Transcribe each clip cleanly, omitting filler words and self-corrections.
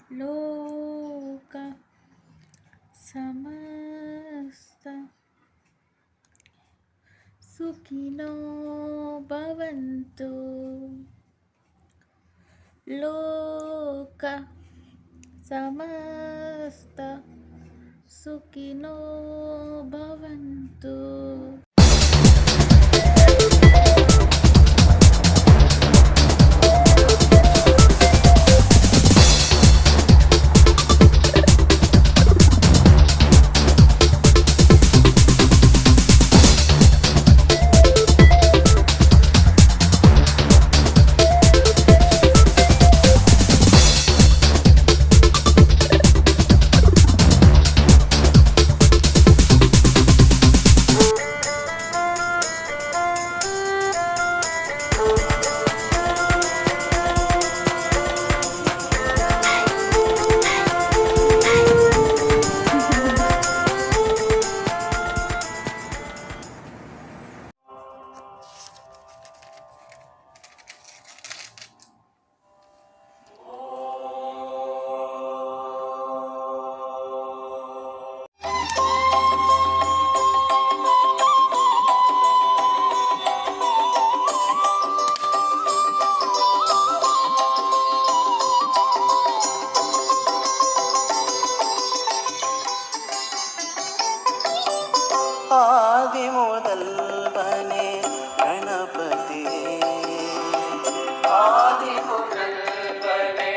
लोक समस्त सुखिनो भवन्तु। लोक समस्त सुखिनो भवन्तु। ஆதி முதல்வனே கணபதியே, ஆதி முதல்வனே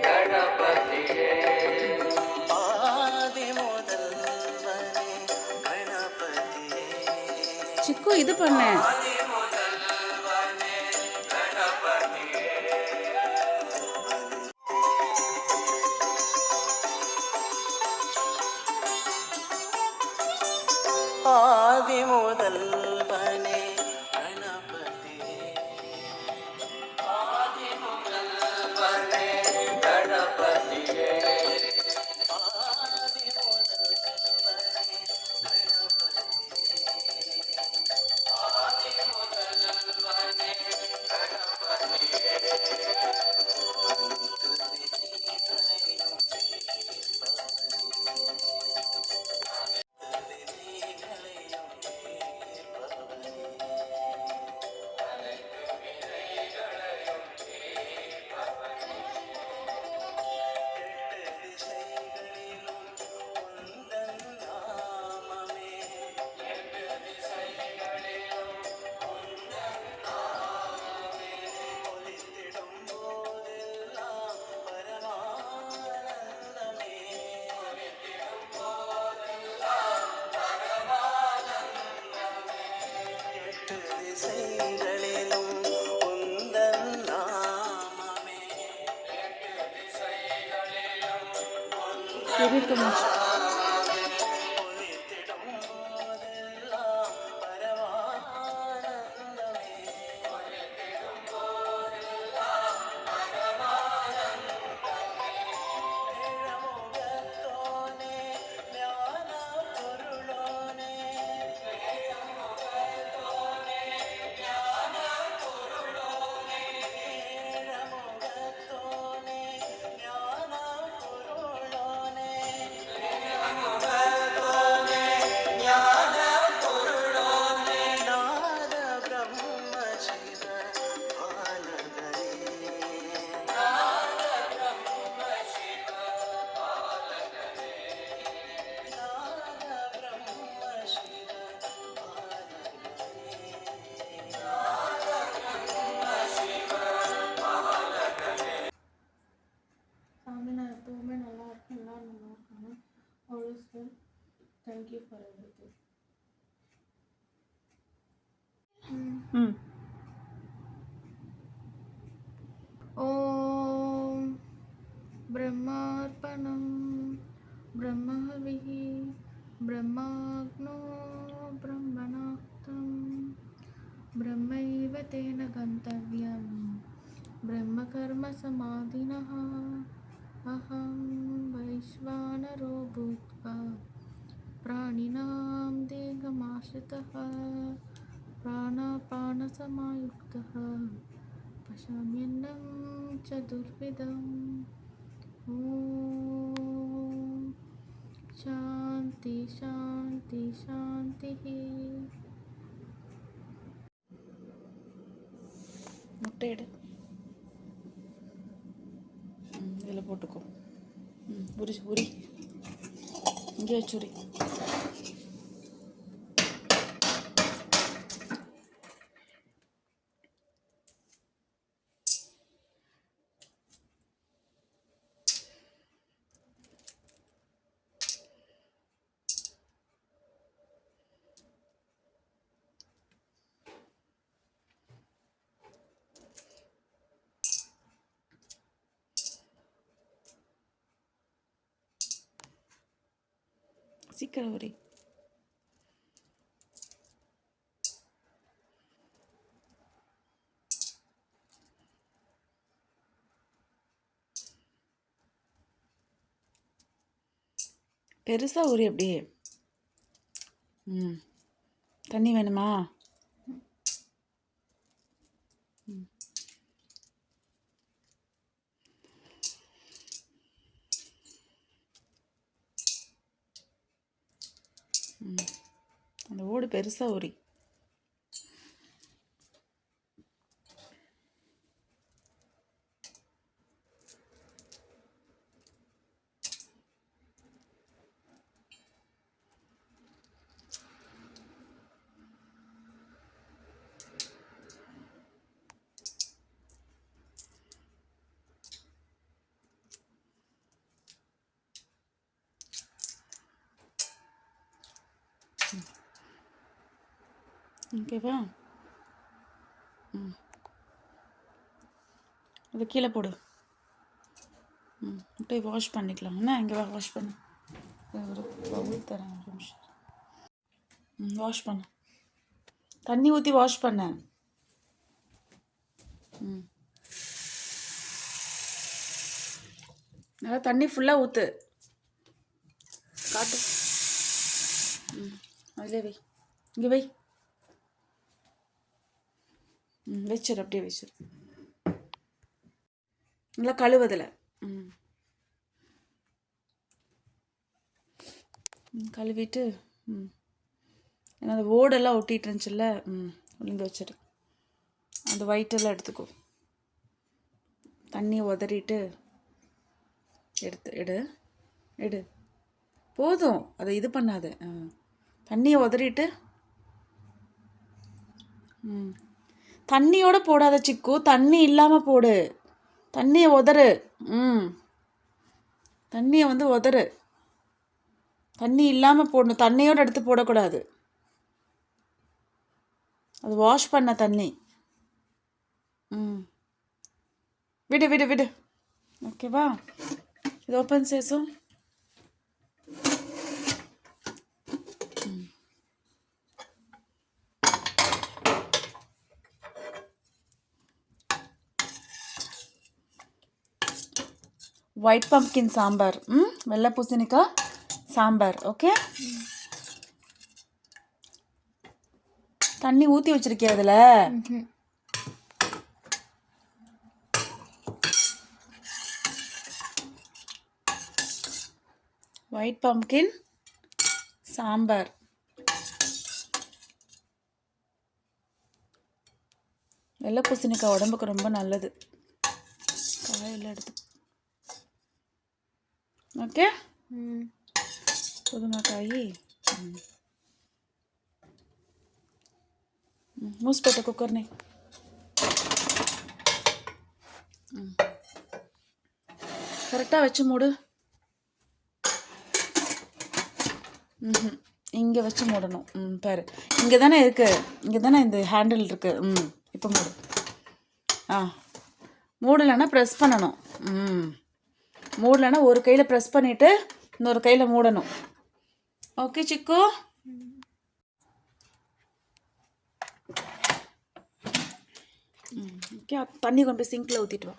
கணபதியே, ஆதி முதல்வனே கணபதியே. சிக்கு இது பண்ண ஆதி முதல்வனே கணபதியே, ஆதி முதல்வனே கணபதியே, ஆதி முதல்வனே கணபதியே, ஆதி முதல்வனே கணபதியே, ஆதி முதல்வனே கணபதியே, திசைகளிலும் உந்தன் நாமமே, தெரிவிக்க ஒலித்திடும் போதெல்லாம் பரமானந்தமே. ஏழமுகத்தோனே, ஞான பொருளோனே, ஏழமுகத்தோனே, ஞான பொருளோனே, ஞான பொருளோனே, நாத பிரம்ம சிவ பாலகரே, நாத பிரம்ம சிவ பாலகரே. சாமி, நான் எப்பவுமே நல்லா இருக்கேன், எல்லாரும் நல்லா இருக்காங்க. Always well. Thank you for everything. ஓம் ब्रह्मार्पणं ब्रह्महविः ब्रह्माग्नो ब्रह्मणाक्तं ब्रह्मैव तेन गन्तव्यं ब्रह्मकर्मसमाधिनः अहं वैश्वानरो भूत्वा प्राणिनां देहमाश्रितः प्राणापानसमायुक्तः पश्याम्यन्नं चतुर्विधम्. ॐ शान्ति शान्ति शान्तिः. முட்டை எடு. இதில் போட்டுக்கோ. உரி உரி இங்கே வச்சு உரி. சீக்கிரம் உரி. பெருசாக உரி அப்படியே. தண்ணி வேணுமா? அந்த ஓடு பெருசாக உரி. ஓகேவா? அதை கீழே போடு. போய் வாஷ் பண்ணிக்கலாம். என்ன இங்கே வாஷ் பண்ணு. ஒரு பவுல் தரேன், ஒரு நிமிஷம். வாஷ் பண்ண தண்ணி ஊற்றி வாஷ் பண்ண. நல்லா தண்ணி ஃபுல்லாக ஊற்று. காட்டு. அதிலே வை. இங்கே வை. வச்சிரு, அப்படியே வச்சிரு. நல்லா கழுவதில். கழுவிட்டு ஏன்னா அந்த ஓடெல்லாம் ஒட்டிகிட்டு இருந்துச்சுல்ல, ஒழுங்கு வச்சிரு. அந்த ஒயிட்டெல்லாம் எடுத்துக்கோ. தண்ணியை உதறிட்டு எடு எடு. போதும், அதை இது பண்ணாத. தண்ணியை உதறிட்டு தண்ணியோடு போடாத சிக்கு, தண்ணி இல்லாமல் போடு. தண்ணியை உதறு. தண்ணியை வந்து உதறு. தண்ணி இல்லாமல் போடணும், தண்ணியோடு எடுத்து போடக்கூடாது. அது வாஷ் பண்ண தண்ணி. விடு விடு விடு. ஓகேவா? இது ஓப்பன் சேஸும். White pumpkin sambar. வெள்ளை பூசணிக்காய் சாம்பார். ஓகே, தண்ணி ஊற்றி வச்சிருக்கியா அதில்? White pumpkin sambar. வெள்ளை பூசணிக்காய் உடம்புக்கு ரொம்ப நல்லது. காயெல்லாம் எடுத்து. ஓகே, புதுமைக்காய். மூஸ் போட்ட குக்கர்னே. கரெக்டாக வச்சு மூடு. இங்கே வச்சு மூடணும். பாரு, இங்கே தானே இருக்குது, இங்கே தானே இந்த ஹேண்டில் இருக்குது. இப்போ மூடு. மூடலைன்னா ப்ரெஸ் பண்ணணும். மூடலைன்னா ஒரு கையில் ப்ரெஸ் பண்ணிவிட்டு இன்னொரு கையில் மூடணும். ஓகே சிக்கு? ஓகே, தண்ணி கொண்டு போய் சிங்கில் ஊற்றிட்டு வா.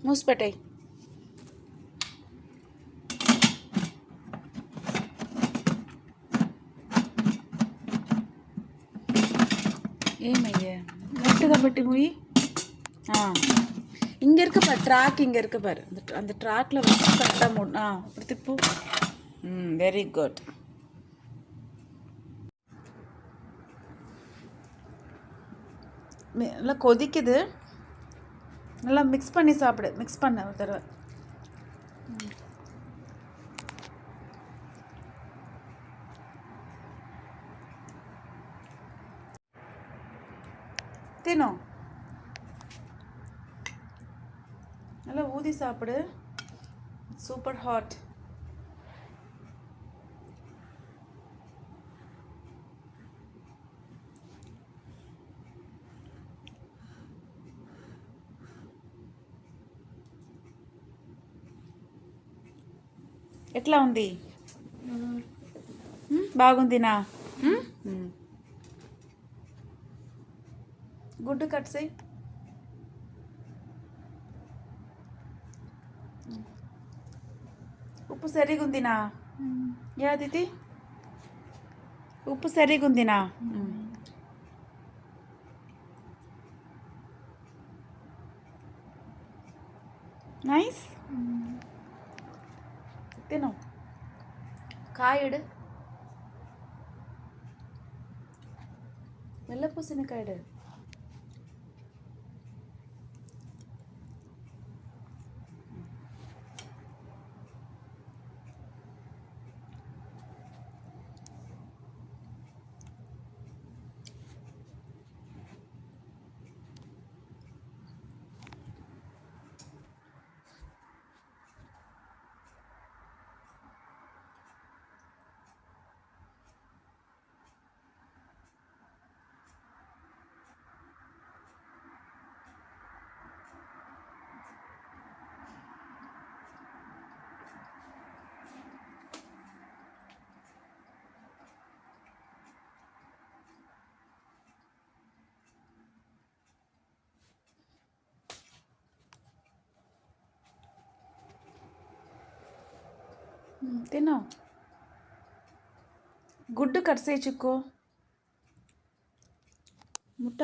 మూసి పెట్టేయి. ஏமையே கரெக்டாக பட்டி மூய். இங்கே இருக்கு பாரு, ட்ராக் இங்கே இருக்கு பாரு, அந்த ட்ராக்ல வச்சு கரெக்டாக மூடு. அப்படி திப்பு. Very good. நல்லா கொதிக்குது, நல்லா மிக்ஸ் பண்ணி சாப்பிடு. மிக்ஸ் பண்ண ஒரு தடவை. தின்னும் நல்லா ஊதி சாப்பிடு. Super hot. ఎట్లా ఉంది? బాగుందినా? గుడ్డు కట్ చేయి. ఉప్పు సరిగుందినా? యాదితి ఉప్పు సరిగుందినా? నైస్. తిను. కాయడు, వెల్లపూసిన కాయడు. తిను. గుడ్డు కట్ చేయి చిక్కు. ముట్ట